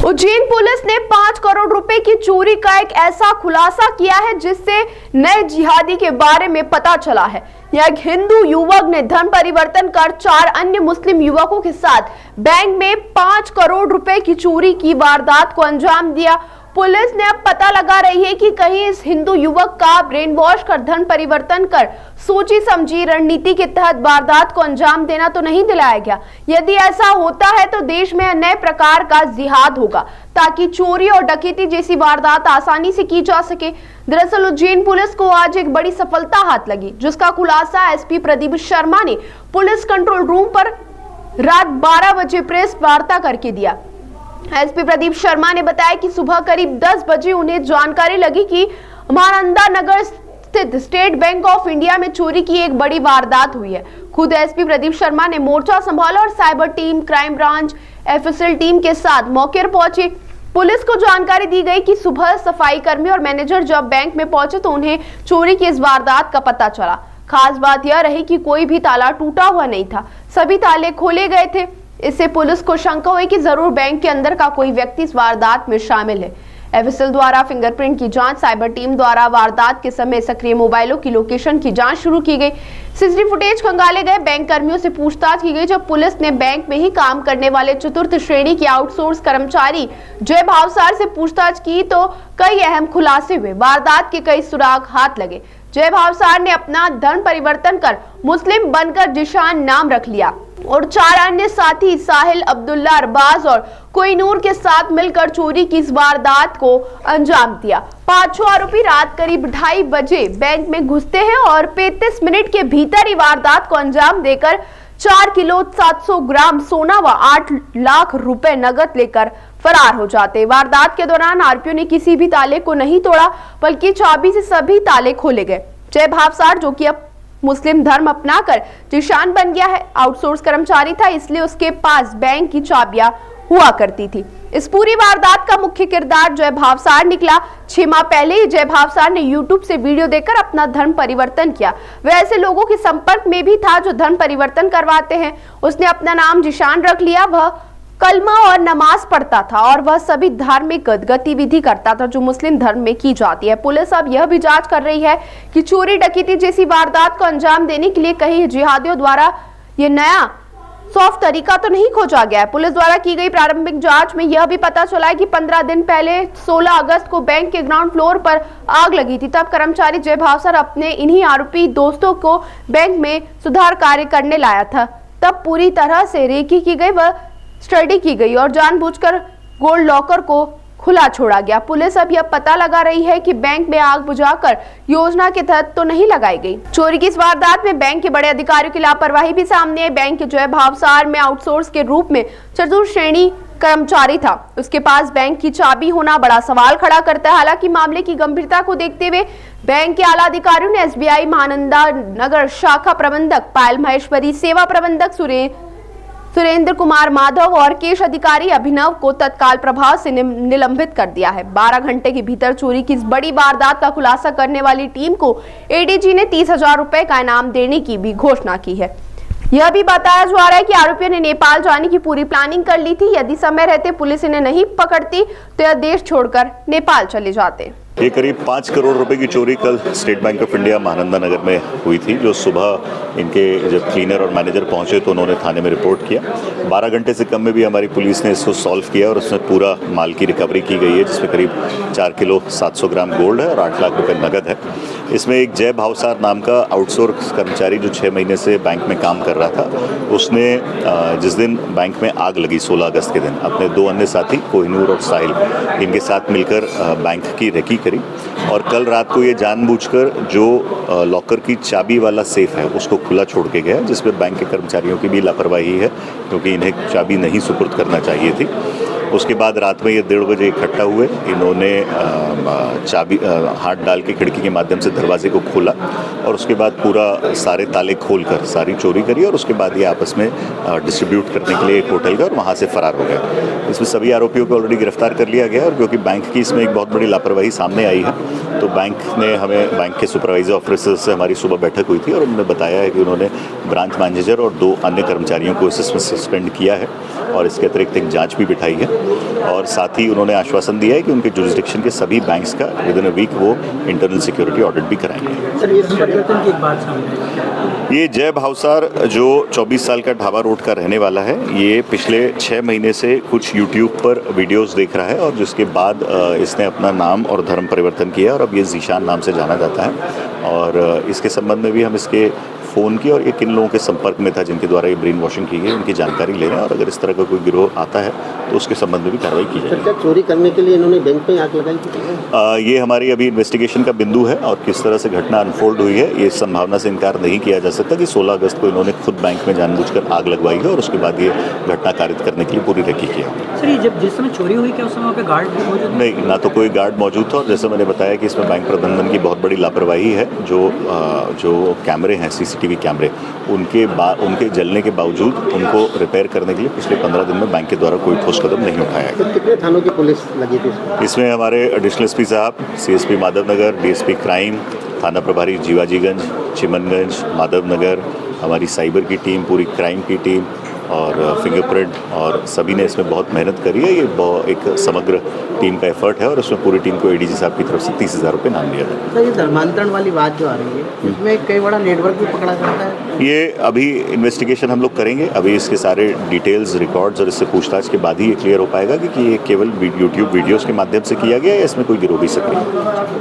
Ujjain police ने 5 करोड़ रुपए की चोरी का एक ऐसा खुलासा किया है जिससे नए जिहादी के बारे में पता चला है। एक हिंदू युवक ने धर्म परिवर्तन कर 4 अन्य मुस्लिम युवकों के साथ बैंक में 5 करोड़ रुपए की चोरी की वारदात को अंजाम दिया। पुलिस ने अब पता लगा रही है कि कहीं इस हिंदू युवक का ब्रेन वॉश कर धर्म परिवर्तन कर सोची समझी रणनीति के तहत वारदात को अंजाम देना तो नहीं दिलाया गया। यदि ऐसा होता है तो देश में नए प्रकार का जिहाद होगा ताकि चोरी और डकैती जैसी वारदात आसानी से की जा सके। दरअसल उज्जैन पुलिस को आज एक बड़ी सफलता हाथ लगी, जिसका खुलासा एसपी प्रदीप शर्मा ने पुलिस कंट्रोल रूम पर रात 12 बजे प्रेस वार्ता करके दिया। एसपी प्रदीप शर्मा ने बताया कि सुबह करीब 10 बजे उन्हें जानकारी लगी कि महानंदा नगर स्थित स्टेट बैंक ऑफ इंडिया में चोरी की एक बड़ी वारदात हुई है। खुद एसपी प्रदीप शर्मा ने मोर्चा संभाला और cyber team, crime branch, FSL team के साथ मौके पर पहुंचे। पुलिस को जानकारी दी गई कि सुबह सफाई कर्मी और मैनेजर जब बैंक में पहुंचे तो उन्हें चोरी की इस वारदात का पता चला। खास बात यह रही कि कोई भी ताला टूटा हुआ नहीं था, सभी ताले खोले गए थे। इससे पुलिस को शंका हुई कि जरूर बैंक के अंदर का कोई व्यक्ति इस वारदात में शामिल है। एफएसएल द्वारा फिंगरप्रिंट की जांच, साइबर टीम द्वारा वारदात के समय सक्रिय मोबाइलों की लोकेशन की जांच शुरू की गई। सीसीटीवी फुटेज खंगाले गए, बैंक कर्मियों से पूछताछ की गई। जब पुलिस ने बैंक में ही काम करने वाले चतुर्थ श्रेणी के आउटसोर्स कर्मचारी जय भावसार से पूछताछ की तो कई अहम खुलासे हुए। वारदात के कई सुराग हाथ लगे। जय भावसार ने अपना धर्म परिवर्तन कर मुस्लिम बनकर जिशान नाम रख लिया और 4 अन्य साथी साहिल, अब्दुल्ला, अरबाज और कोहिनूर के साथ मिलकर चोरी की इस वारदात को अंजाम दिया। 5 आरोपी रात करीब 2:30 बजे बैंक में घुसते हैं और 35 मिनट के भीतर ही वारदात को अंजाम देकर 4 किलो 700 ग्राम सोना व 8 लाख रुपए नगद लेकर फरार हो जाते। वारदात के दौरान आरोपियों ने किसी भी ताले को नहीं तोड़ा, बल्कि चाबी से सभी ताले खोले गए। जय भावसार, जो कि अब मुस्लिम धर्म अपनाकर जिशान बन गया है, आउटसोर्स कर्मचारी था, इसलिए उसके पास बैंक की चाबियां हुआ करती थी। इस पूरी वारदात का मुख्य किरदार जय भावसार निकला। 6 माह पहले ही जय भावसार ने यूट्यूब से वीडियो देखकर अपना धर्म परिवर्तन किया। वह ऐसे लोगों के संपर्क में भी था जो धर्म परिवर्तन करवाते हैं। उसने अपना नाम जिशान रख लिया। वह कलमा और नमाज पढ़ता था और वह सभी धार्मिक गतिविधि करता था जो मुस्लिम धर्म में की जाती है। पुलिस अब यह भी जांच कर रही है कि चोरी डकैती जैसी वारदात को अंजाम देने के लिए कहीं जिहादियों द्वारा ये नया सॉफ्ट तरीका तो नहीं खोजा गया है। पुलिस द्वारा की गई प्रारंभिक जांच में यह भी पता चला है कि 15 दिन पहले 16 अगस्त को बैंक के ग्राउंड फ्लोर पर आग लगी थी। तब कर्मचारी जय भावसार अपने इन्हीं आरोपी दोस्तों को बैंक में सुधार कार्य करने लाया था। तब पूरी तरह से रेकी की गई, वह स्टडी की गई और जानबूझकर गोल्ड लॉकर को खुला छोड़ा गया। पुलिस अब यह पता लगा रही है कि बैंक में आग बुझाकर योजना के तहत तो नहीं लगाई गई। चोरी की इस वारदात में बैंक के बड़े अधिकारियों की लापरवाही भी सामने आई। बैंक के जय भावसार में आउटसोर्स के रूप में चतुर्थ श्रेणी कर्मचारी था, उसके पास बैंक की चाबी होना बड़ा सवाल खड़ा करता है। हालांकि मामले की गंभीरता को देखते हुए बैंक के आला अधिकारियों ने एसबीआई महानंदा नगर शाखा प्रबंधक पायल महेश्वरी, सेवा प्रबंधक सुरेंद्र कुमार माधव और केश अधिकारी अभिनव को तत्काल प्रभाव से निलंबित कर दिया है। 12 घंटे के भीतर चोरी की इस बड़ी वारदात का खुलासा करने वाली टीम को एडीजी ने 30,000 रुपए का इनाम देने की भी घोषणा की है। यह भी बताया जा रहा है कि आरोपियों ने नेपाल जाने की पूरी प्लानिंग कर ली थी। यदि समय रहते पुलिस इन्हें नहीं पकड़ती तो यह देश छोड़कर नेपाल चले जाते। ये करीब 5 करोड़ रुपए की चोरी कल State Bank of India Mahananda Nagar में हुई थी। जो सुबह इनके जब क्लीनर और मैनेजर पहुंचे तो उन्होंने थाने में रिपोर्ट किया। 12 घंटे से कम में भी हमारी पुलिस ने इसको सॉल्व किया और उसमें पूरा माल की रिकवरी की गई है, जिसमें करीब 4 किलो 700 ग्राम गोल्ड है और 8 लाख रुपए नगद है। इसमें एक जय भावसार नाम का आउटसोर्स कर्मचारी जो 6 महीने से बैंक में काम कर रहा था, उसने जिस दिन बैंक में आग लगी 16 अगस्त के दिन, अपने 2 अन्य साथी कोहिनूर और साहिल इनके साथ मिलकर बैंक की रेकी करी और कल रात को ये जानबूझकर जो लॉकर की चाबी वाला सेफ है उसको खुला छोड़ के गया, जिसमें बैंक के कर्मचारियों की भी लापरवाही है क्योंकि इन्हें चाबी नहीं सुपुर्द करना चाहिए थी। उसके बाद रात में ये 1:30 बजे इकट्ठा हुए। इन्होंने चाबी हाथ डाल के खिड़की के माध्यम से दरवाजे को खोला और उसके बाद पूरा सारे ताले खोलकर सारी चोरी करी और उसके बाद ये आपस में डिस्ट्रीब्यूट करने के लिए एक होटल गए और वहाँ से फरार हो गए। इसमें सभी आरोपियों को ऑलरेडी गिरफ्तार कर लिया गया और क्योंकि बैंक की इसमें एक बहुत बड़ी लापरवाही सामने आई है तो बैंक के सुपरवाइजर ऑफिसर से हमारी सुबह बैठक हुई थी और उन्होंने बताया है कि उन्होंने ब्रांच मैनेजर और 2 अन्य कर्मचारियों को इसमें सस्पेंड किया है और इसके अतिरिक्त एक जाँच भी बिठाई है और साथ ही उन्होंने आश्वासन दिया है कि उनके जुरिस्डिक्शन के सभी बैंक्स का विद इन अ वीक वो इंटरनल सिक्योरिटी ऑडिट भी कराएंगे। सर, ये परिवर्तन की एक बात सामने आई। ये जय भावसार जो 24 साल का ढाबा रोड का रहने वाला है, ये पिछले 6 महीने से कुछ यूट्यूब पर वीडियोस देख रहा है और जिसके बाद इसने अपना नाम और धर्म परिवर्तन किया और अब ये जीशान नाम से जाना जाता है। और इसके संबंध में भी हम इसके फ़ोन की और ये किन लोगों के संपर्क में था जिनके द्वारा ये ब्रेन वॉशिंग की गई, उनकी जानकारी ले रहे हैं और अगर इस तरह का कोई गिरोह आता है तो उसके संबंध में भी कार्रवाई की जाएगी। क्या चोरी करने के लिए इन्होंने बैंक में आग लगाई थी? ये हमारी अभी इन्वेस्टिगेशन का बिंदु है और किस तरह से घटना अनफोल्ड हुई है ये संभावना से इनकार नहीं किया जा सकता कि 16 अगस्त को इन्होंने खुद बैंक में जानबूझकर आग लगवाई है और उसके बाद ये घटना कारित करने के लिए पूरी रेकी किया। सर, ये जब जिस समय चोरी हुई क्या उस समय वहाँ पे गार्ड भी मौजूद नहीं, ना तो कोई गार्ड मौजूद था और जैसे मैंने बताया कि इसमें बैंक प्रबंधन की बहुत बड़ी लापरवाही है। जो कैमरे हैं, सीसीटीवी कैमरे, उनके जलने के बावजूद उनको रिपेयर करने के लिए पिछले 15 दिन में बैंक के द्वारा कोई ठोस कदम नहीं उठाया गया। तो कितने थानों की पुलिस लगी थी इसमें हमारे एडिशनल एसपी साहब, सीएसपी माधवनगर, डीएसपी क्राइम, थाना प्रभारी जीवाजीगंज, चिमनगंज, माधवनगर, हमारी साइबर की टीम, पूरी क्राइम की टीम और फिंगरप्रिंट और सभी ने इसमें बहुत मेहनत करी है। ये एक समग्र टीम का एफर्ट है और उसमें पूरी टीम को एडीजी साहब की तरफ से 30,000 रुपये इनाम दिया था। सर, ये धर्मांतरण वाली बात जो आ रही है इसमें कई बड़ा नेटवर्क भी पकड़ा जाता है। ये अभी इन्वेस्टिगेशन हम लोग करेंगे, अभी इसके सारे डिटेल्स, रिकॉर्ड्स और इससे पूछताछ के बाद ही ये क्लियर हो पाएगा कि ये केवल यूट्यूब वीडियोज़ के माध्यम से किया गया है या इसमें कोई गिरोह भी सक्रिय है।